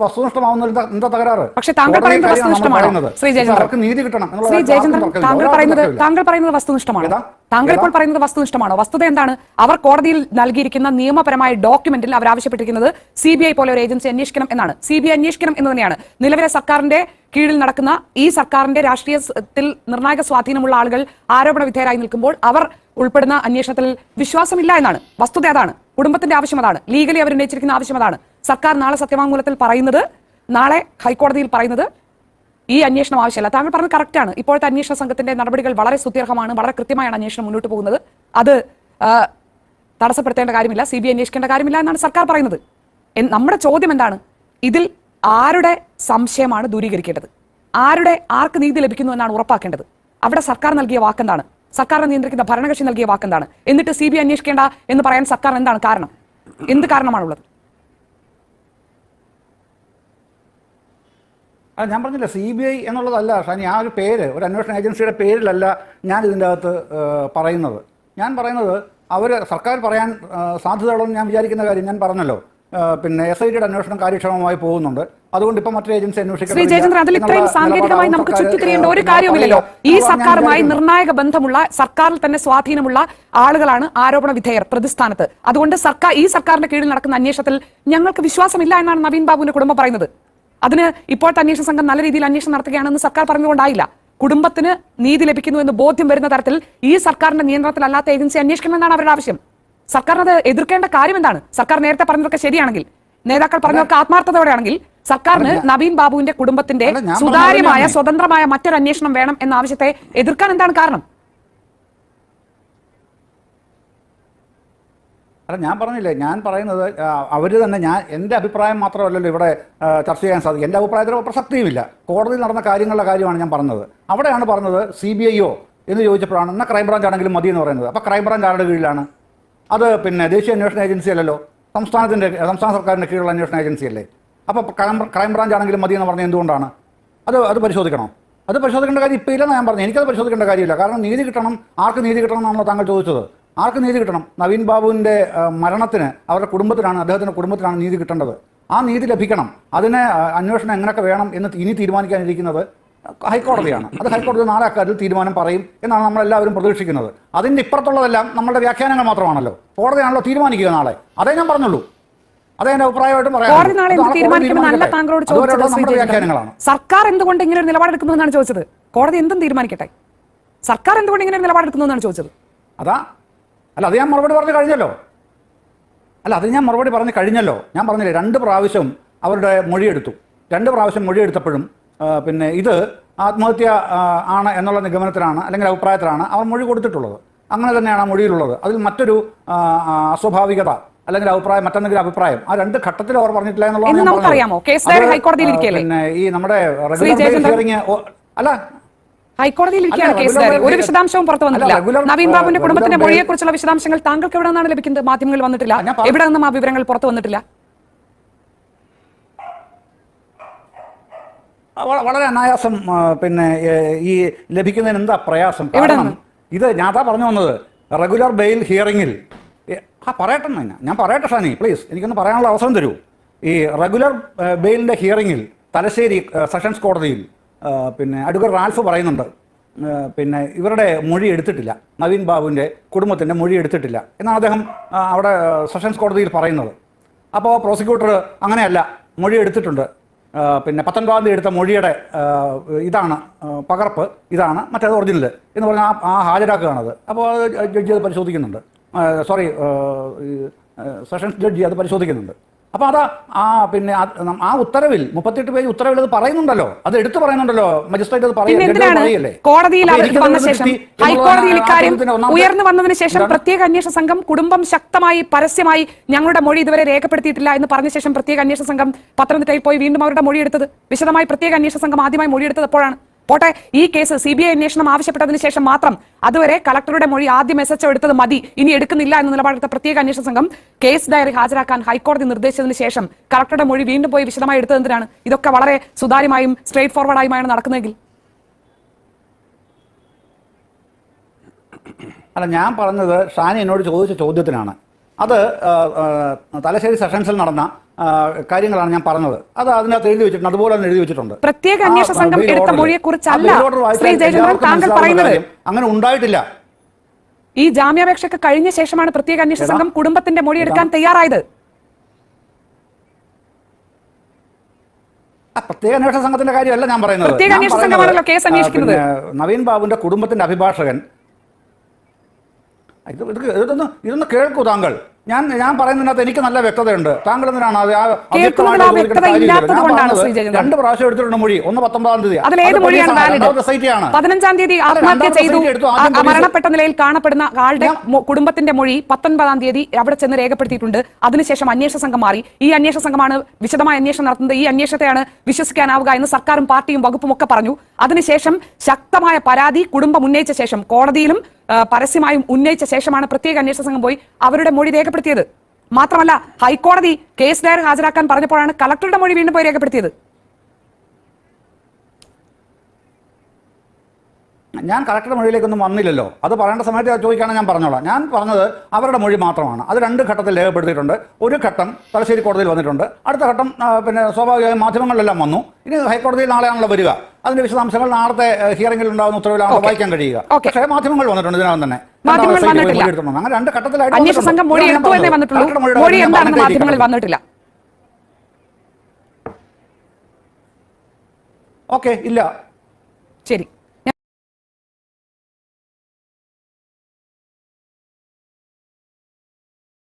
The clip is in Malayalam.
വസ്തുനിഷ്ഠമാവുന്നതിൽ എന്താ തകരാറ്? പക്ഷേ താങ്കൾ പറയുന്നത് വസ്തുനിഷ്ഠമാണോ ശ്രീ ജയചന്ദ്രൻ? നീതി കിട്ടണം. ശ്രീ ജയചന്ദ്രൻ, താങ്കൾ പറയുന്നത് വസ്തുനിഷ്ഠമാണോ? താങ്കൾ ഇപ്പോൾ പറയുന്നത് വസ്തുനിഷ്ഠമാണോ? വസ്തുത എന്താണ്? അവർ കോടതിയിൽ നൽകിയിരിക്കുന്ന നിയമപരമായ ഡോക്യുമെന്റിൽ അവർ ആവശ്യപ്പെട്ടിരിക്കുന്നത് CBI പോലെ ഒരു ഏജൻസി അന്വേഷിക്കണം എന്നാണ്. CBI അന്വേഷിക്കണം എന്ന് തന്നെയാണ്. നിലവിലെ സർക്കാരിന്റെ കീഴിൽ നടക്കുന്ന ഈ സർക്കാരിന്റെ രാഷ്ട്രീയത്തിൽ നിർണായക സ്വാധീനമുള്ള ആളുകൾ ആരോപണ വിധേയരായി നിൽക്കുമ്പോൾ അവർ ഉൾപ്പെടുന്ന അന്വേഷണത്തിൽ വിശ്വാസമില്ല എന്നാണ് വസ്തുത. അതാണ് കുടുംബത്തിന്റെ ആവശ്യം, അതാണ് ലീഗലി അവർ ഉന്നയിച്ചിരിക്കുന്ന ആവശ്യം, അതാണ്. സർക്കാർ നാളെ സത്യവാങ്മൂലത്തിൽ പറയുന്നത്, നാളെ ഹൈക്കോടതിയിൽ പറയുന്നത് ഈ അന്വേഷണം ആവശ്യമല്ല. താങ്കൾ പറഞ്ഞത് കറക്റ്റാണ്. ഇപ്പോഴത്തെ അന്വേഷണ സംഘത്തിന്റെ നടപടികൾ വളരെ സുദീർഘമാണ്, വളരെ കൃത്യമായാണ് അന്വേഷണം മുന്നോട്ട് പോകുന്നത്. അത് തടസ്സപ്പെടുത്തേണ്ട കാര്യമില്ല, CBI അന്വേഷിക്കേണ്ട കാര്യമില്ല എന്നാണ് സർക്കാർ പറയുന്നത്. നമ്മുടെ ചോദ്യം എന്താണ്? ഇതിൽ ആരുടെ സംശയമാണ് ദൂരീകരിക്കേണ്ടത്? ആർക്ക് നീതി ലഭിക്കുന്നു എന്നാണ് ഉറപ്പാക്കേണ്ടത്? അവിടെ സർക്കാർ നൽകിയ വാക്കെന്താണ്? സർക്കാരിനെ നിയന്ത്രിക്കുന്ന ഭരണകക്ഷി നൽകിയ വാക്കെന്താണ്? എന്നിട്ട് CBI അന്വേഷിക്കേണ്ട എന്ന് പറയാൻ സർക്കാർ എന്താണ് കാരണം? എന്ത് കാരണമാണുള്ളത്? ഞാൻ പറഞ്ഞില്ല, CBI എന്നുള്ളതല്ല ഷാനി, ആ ഒരു പേര്, ഒരു അന്വേഷണ ഏജൻസിയുടെ പേരിലല്ല ഞാൻ ഇതിൻ്റെ അകത്ത് പറയുന്നത്. ഞാൻ പറയുന്നത് സർക്കാർ പറയാൻ സാധ്യതയുള്ളതെന്ന് ഞാൻ വിചാരിക്കുന്ന കാര്യം ഞാൻ പറഞ്ഞല്ലോ. പിന്നെ SITയുടെ അന്വേഷണം കാര്യക്ഷമമായി പോകുന്നുണ്ട്. അതുകൊണ്ട് ഇപ്പം മറ്റൊരു ഏജൻസി ശ്രീ ജയചന്ദ്രൻ, അതിൽ ഇത്രയും സാങ്കേതികമായി നമുക്ക് ചുറ്റിത്തിരിയേണ്ട ഒരു കാര്യവുമില്ലല്ലോ. ഈ സർക്കാരുമായി നിർണായക ബന്ധമുള്ള, സർക്കാരിൽ തന്നെ സ്വാധീനമുള്ള ആളുകളാണ് ആരോപണ വിധേയർ, പ്രതിസ്ഥാനത്ത്. അതുകൊണ്ട് ഈ സർക്കാരിന്റെ കീഴിൽ നടക്കുന്ന അന്വേഷണത്തിൽ ഞങ്ങൾക്ക് വിശ്വാസമില്ല എന്നാണ് നവീൻ ബാബുവിന്റെ കുടുംബം പറയുന്നത്. അതിന് ഇപ്പോഴത്തെ അന്വേഷണ സംഘം നല്ല രീതിയിൽ അന്വേഷണം നടത്തുകയാണെന്ന് സർക്കാർ പറഞ്ഞുകൊണ്ടായില്ല. കുടുംബത്തിന് നീതി ലഭിക്കുന്നു എന്ന് ബോധ്യം വരുന്ന തരത്തിൽ ഈ സർക്കാരിന്റെ നിയന്ത്രണത്തിലല്ലാത്ത ഏജൻസി അന്വേഷിക്കണമെന്നാണ് അവരുടെ ആവശ്യം. സർക്കാരിനത് എതിർക്കേണ്ട കാര്യം എന്താണ്? സർക്കാർ നേരത്തെ പറഞ്ഞതൊക്കെ ശരിയാണെങ്കിൽ, നേതാക്കൾ പറഞ്ഞതൊക്കെ ആത്മാർത്ഥതയോടെയാണെങ്കിൽ സർക്കാരിന് നവീൻ ബാബുവിന്റെ കുടുംബത്തിന്റെ സുതാര്യമായ സ്വതന്ത്രമായ മറ്റൊരു അന്വേഷണം വേണം എന്ന ആവശ്യത്തെ എതിർക്കാൻ എന്താണ് കാരണം? ഞാൻ പറഞ്ഞില്ലേ, ഞാൻ പറയുന്നത് അവർ തന്നെ, എൻ്റെ അഭിപ്രായം മാത്രമല്ലല്ലോ ഇവിടെ ചർച്ച ചെയ്യാൻ സാധിക്കും. എൻ്റെ അഭിപ്രായത്തിൽ പ്രസക്തിയുമില്ല. കോടതിയിൽ നടന്ന കാര്യങ്ങളുടെ കാര്യമാണ് ഞാൻ പറഞ്ഞത്. അവിടെയാണ് പറഞ്ഞത് CBIയോ എന്ന് ചോദിച്ചപ്പോഴാണ് എന്നാൽ ക്രൈംബ്രാഞ്ച് ആണെങ്കിലും മതി എന്ന് പറയുന്നത്. അപ്പോൾ ക്രൈംബ്രാഞ്ച് ആരുടെ കീഴിലാണ്? അത് പിന്നെ ദേശീയ അന്വേഷണ ഏജൻസി അല്ലല്ലോ, സംസ്ഥാന സർക്കാരിൻ്റെ കീഴിലുള്ള അന്വേഷണ ഏജൻസി അല്ലേ. അപ്പോൾ ക്രൈംബ്രാഞ്ച് ആണെങ്കിലും മതി എന്ന് പറഞ്ഞത് എന്തുകൊണ്ടാണ്? അത് പരിശോധിക്കണം. അത് പരിശോധിക്കേണ്ട കാര്യം ഇപ്പോൾ ഇല്ലെന്ന് ഞാൻ പറഞ്ഞു. എനിക്കത് പരിശോധിക്കേണ്ട കാര്യമില്ല. കാരണം നീതി കിട്ടണം. ആർക്ക് നീതി കിട്ടണം എന്നാണല്ലോ താങ്കൾ ചോദിച്ചത്? ആർക്ക് നീതി കിട്ടണം? നവീൻ ബാബുവിൻ്റെ മരണത്തിന് അവരുടെ കുടുംബത്തിനാണ്, അദ്ദേഹത്തിൻ്റെ കുടുംബത്തിനാണ് നീതി കിട്ടേണ്ടത്. ആ നീതി ലഭിക്കണം. അതിന് അന്വേഷണം എങ്ങനെയൊക്കെ വേണം എന്ന് ഇനി തീരുമാനിക്കാനിരിക്കുന്നത് ഹൈക്കോടതിയാണ്. അത് ഹൈക്കോടതി നാളെ അക്കാര്യത്തിൽ തീരുമാനം പറയും എന്നാണ് നമ്മളെല്ലാവരും പ്രതീക്ഷിക്കുന്നത്. അതിൻ്റെ ഇപ്പുറത്തുള്ളതെല്ലാം നമ്മളുടെ വ്യാഖ്യാനങ്ങൾ മാത്രമാണല്ലോ. കോടതിയാണല്ലോ തീരുമാനിക്കുക നാളെ. അതേ ഞാൻ പറഞ്ഞുള്ളൂ. അതേ എൻ്റെ അഭിപ്രായമായിട്ടും പറയാം. സർക്കാർ എന്തുകൊണ്ട് ഇങ്ങനെ ഒരു നിലപാടെടുക്കുന്നു എന്നാണ് ചോദിച്ചത്. കോടതി എന്തും തീരുമാനിക്കട്ടെ, സർക്കാർ എന്തുകൊണ്ട് ഇങ്ങനെ ഒരു നിലപാടെടുക്കുന്നു എന്നാണ് ചോദിച്ചത്. അത് ഞാൻ മറുപടി പറഞ്ഞു കഴിഞ്ഞല്ലോ. ഞാൻ പറഞ്ഞില്ലേ, 2 പ്രാവശ്യം അവരുടെ മൊഴിയെടുത്തു. 2 പ്രാവശ്യം മൊഴിയെടുത്തപ്പോഴും പിന്നെ ഇത് ആത്മഹത്യ ആണ് എന്നുള്ള നിഗമനത്തിലാണ്, അല്ലെങ്കിൽ അഭിപ്രായത്തിലാണ് അവർ മൊഴി കൊടുത്തിട്ടുള്ളത്. അങ്ങനെ തന്നെയാണ് ആ മൊഴിയിലുള്ളത്. അതിൽ മറ്റൊരു അസ്വാഭാവികത അല്ലെങ്കിൽ മറ്റെന്തെങ്കിലും അഭിപ്രായം ആ 2 ഘട്ടത്തിൽ അവർ പറഞ്ഞിട്ടില്ല എന്നുള്ളത്. പിന്നെ ഈ നമ്മുടെ ഹിയറിംഗ് ഹൈക്കോടതിയിൽ ഇരിക്കുകയാണ് കേസ് ഡയറി. ഒരു വിശദാംശവും പുറത്തു വന്നിട്ടില്ല. നവീൻ ബാബുവിന്റെ കുടുംബത്തിന്റെ മൊഴിയെ കുറിച്ചുള്ള വിശദാംശങ്ങൾ താങ്കൾക്ക് എവിടെ നിന്നാണ് ലഭിക്കുന്നത്? മാധ്യമങ്ങളിൽ വന്നിട്ടില്ല. എവിടെ നിന്നും ആ വിവരങ്ങൾ പുറത്തു വന്നിട്ടില്ല. വളരെ അനായാസം പിന്നെ ഈ ലഭിക്കുന്നതിന് എന്താ പ്രയാസം? ഇത് ഞാൻ പറഞ്ഞു വന്നത് റെഗുലർ ബെയിൽ ഹിയറിംഗിൽ ഞാൻ പറയട്ടെ ഷാനി, പ്ലീസ് എനിക്കൊന്ന് പറയാനുള്ള അവസരം തരൂ. ഈ റെഗുലർ ബെയിലിൻ്റെ ഹിയറിംഗിൽ തലശ്ശേരി സെഷൻസ് കോടതിയിൽ പിന്നെ അഡ്വക്കേറ്റ് റാൽഫ് പറയുന്നുണ്ട്, പിന്നെ ഇവരുടെ മൊഴി എടുത്തിട്ടില്ല, നവീൻ ബാബുവിൻ്റെ കുടുംബത്തിൻ്റെ മൊഴി എടുത്തിട്ടില്ല എന്നാണ് അദ്ദേഹം അവിടെ സെഷൻസ് കോടതിയിൽ പറയുന്നത്. അപ്പോൾ പ്രോസിക്യൂട്ടർ അങ്ങനെയല്ല, മൊഴി എടുത്തിട്ടുണ്ട്, പിന്നെ 19-ാം തീയതി എടുത്ത മൊഴിയുടെ ഇതാണ് പകർപ്പ്, ഇതാണ് മറ്റേത് ഒറിജിനൽ എന്ന് പറഞ്ഞാൽ ആ ഹാജരാക്കുകയാണത്. അപ്പോൾ ജഡ്ജി അത് പരിശോധിക്കുന്നുണ്ട്, സെഷൻസ് ജഡ്ജി അത് പരിശോധിക്കുന്നുണ്ട്. അപ്പോൾ പിന്നെ ആ ഉത്തരവിൽ 38 പേജ് ഉത്തരവിൽ അത് പറയുന്നുണ്ടല്ലോ, അത് എടുത്തു പറയുന്നുണ്ടല്ലോ, മജിസ്ട്രേറ്റ് അത് പറയല്ലേ. കോടതിയിൽ ഹൈക്കോടതിയിൽ ഇക്കാര്യം ഉയർന്നു വന്നതിന് ശേഷം പ്രത്യേക അന്വേഷണ സംഘം കുടുംബം ശക്തമായി പരസ്യമായി ഞങ്ങളുടെ മൊഴി ഇതുവരെ രേഖപ്പെടുത്തിയിട്ടില്ല എന്ന് പറഞ്ഞ ശേഷം പ്രത്യേക അന്വേഷണ സംഘം പത്തനംതിട്ടയിൽ പോയി വീണ്ടും അവരുടെ മൊഴിയെടുത്തത്, വിശദമായി പ്രത്യേക അന്വേഷണ സംഘം ആദ്യമായി മൊഴിയെടുത്തത് എപ്പോഴാണ്? പോട്ടെ, ഈ കേസ് CBI അന്വേഷണം ആവശ്യപ്പെട്ടതിന് ശേഷം മാത്രം, അതുവരെ കളക്ടറുടെ മൊഴി ആദ്യം SHO എടുത്തത് മതി, ഇനി എടുക്കുന്നില്ല എന്ന നിലപാടെടുത്ത പ്രത്യേക അന്വേഷണ സംഘം കേസ് ഡയറി ഹാജരാക്കാൻ ഹൈക്കോടതി നിർദ്ദേശിച്ചതിന് ശേഷം കളക്ടറുടെ മൊഴി വീണ്ടും പോയി വിശദമായി എടുത്തത് എന്തിനാണ്? ഇതൊക്കെ വളരെ സുതാര്യമായും സ്ട്രേറ്റ് ഫോർവേഡായുമാണ് നടക്കുന്നതെങ്കിൽ. ഞാൻ പറഞ്ഞത് ഷാനി എന്നോട് ചോദിച്ച ചോദ്യത്തിനാണ്. അത് തലശ്ശേരി സെഷൻസിൽ നടന്ന കാര്യങ്ങളാണ് ഞാൻ പറഞ്ഞത്. അത് അതിനകത്ത് എഴുതി വെച്ചിട്ടുണ്ട്, അതുപോലെ തന്നെ എഴുതി വെച്ചിട്ടുണ്ട്. പ്രത്യേക അന്വേഷണ സംഘം എടുത്ത മൊഴിയെക്കുറിച്ചല്ല ശ്രീ ജയചന്ദ്രൻ താങ്കൾ പറയുന്നത്. അങ്ങനെ ഉണ്ടായിട്ടില്ല. ഈ ജാമ്യാപേക്ഷയ്ക്ക് കഴിഞ്ഞ ശേഷമാണ് പ്രത്യേക അന്വേഷണ സംഘം കുടുംബത്തിന്റെ മൊഴി എടുക്കാൻ തയ്യാറായത്. പ്രത്യേക അന്വേഷണ സംഘത്തിന്റെ കാര്യമല്ല ഞാൻ പറയുന്നത്. പ്രത്യേക അന്വേഷണ സംഘമാണല്ലോ കേസ് അന്വേഷിക്കുന്നത്. നവീൻ ബാബുവിന്റെ കുടുംബത്തിന്റെ അഭിഭാഷകൻ ഇതൊന്ന് കേൾക്കൂ താങ്കൾ. ഞാൻ പറയുന്നതിനകത്ത് എനിക്ക് നല്ല വ്യക്തതയുണ്ട്. താങ്കൾ എന്തിനാണ് രണ്ട് പ്രാവശ്യം എടുത്തിട്ടുണ്ട് മൊഴി. ഒന്ന് 19-ാം തീയതി, 15-ാം തീയതി ആത്മഹത്യ ചെയ്തു മരണപ്പെട്ട നിലയിൽ കാണപ്പെടുന്ന ആളുടെ കുടുംബത്തിന്റെ മൊഴി 19-ാം തീയതി അവിടെ ചെന്ന് രേഖപ്പെടുത്തിയിട്ടുണ്ട്. അതിനുശേഷം അന്വേഷണ സംഘം മാറി. ഈ അന്വേഷണ സംഘമാണ് വിശദമായ അന്വേഷണം നടത്തുന്നത്. ഈ അന്വേഷണത്തെയാണ് വിശ്വസിക്കാനാവുക എന്ന് സർക്കാരും പാർട്ടിയും വകുപ്പും ഒക്കെ പറഞ്ഞു. അതിനുശേഷം ശക്തമായ പരാതി കുടുംബം ഉന്നയിച്ച ശേഷം കോടതിയിലും പരസ്യമായും ഉന്നയിച്ച ശേഷമാണ് പ്രത്യേക അന്വേഷണ സംഘം പോയി അവരുടെ മൊഴി രേഖപ്പെടുത്തിയത്. മാത്രമല്ല ഹൈക്കോടതി കേസ് ഡയറി ഹാജരാക്കാൻ പറഞ്ഞപ്പോഴാണ് കളക്ടറുടെ മൊഴി വീണ്ടും പോയി രേഖപ്പെടുത്തിയത്. ഞാൻ കളക്ടറുടെ മൊഴിയിലേക്കൊന്നും വന്നില്ലല്ലോ. അത് പറയേണ്ട സമയത്ത് ചോദിക്കുകയാണെങ്കിൽ ഞാൻ പറഞ്ഞോളാം. ഞാൻ പറഞ്ഞത് അവരുടെ മൊഴി മാത്രമാണ്. അത് 2 ഘട്ടത്തിൽ രേഖപ്പെടുത്തിയിട്ടുണ്ട്. ഒരു ഘട്ടം തലശ്ശേരി കോടതിയിൽ വന്നിട്ടുണ്ട്. അടുത്ത ഘട്ടം പിന്നെ സ്വാഭാവികമായും മാധ്യമങ്ങളിലെല്ലാം വന്നു. ഇനി ഹൈക്കോടതിയിൽ നാളെയാണല്ലോ വരിക. അതിന്റെ വിശദാംശങ്ങൾ നാളത്തെ ഹിയറിംഗിൽ ഉണ്ടാകുന്ന ഉത്തരവിലാണ് വായിക്കാൻ കഴിയുക. പക്ഷേ മാധ്യമങ്ങൾ വന്നിട്ടുണ്ട് ഇതിനകം തന്നെ. അങ്ങനെ 2 ഘട്ടത്തിലായിട്ട് അന്വേഷണ സംഘം മൊഴി എടുത്തു എന്നേ വന്നിട്ടുള്ളൂ. മൊഴി എന്താണെന്ന് മാധ്യമങ്ങളിൽ വന്നിട്ടില്ല. ഓക്കെ, ഇല്ല, ശരി.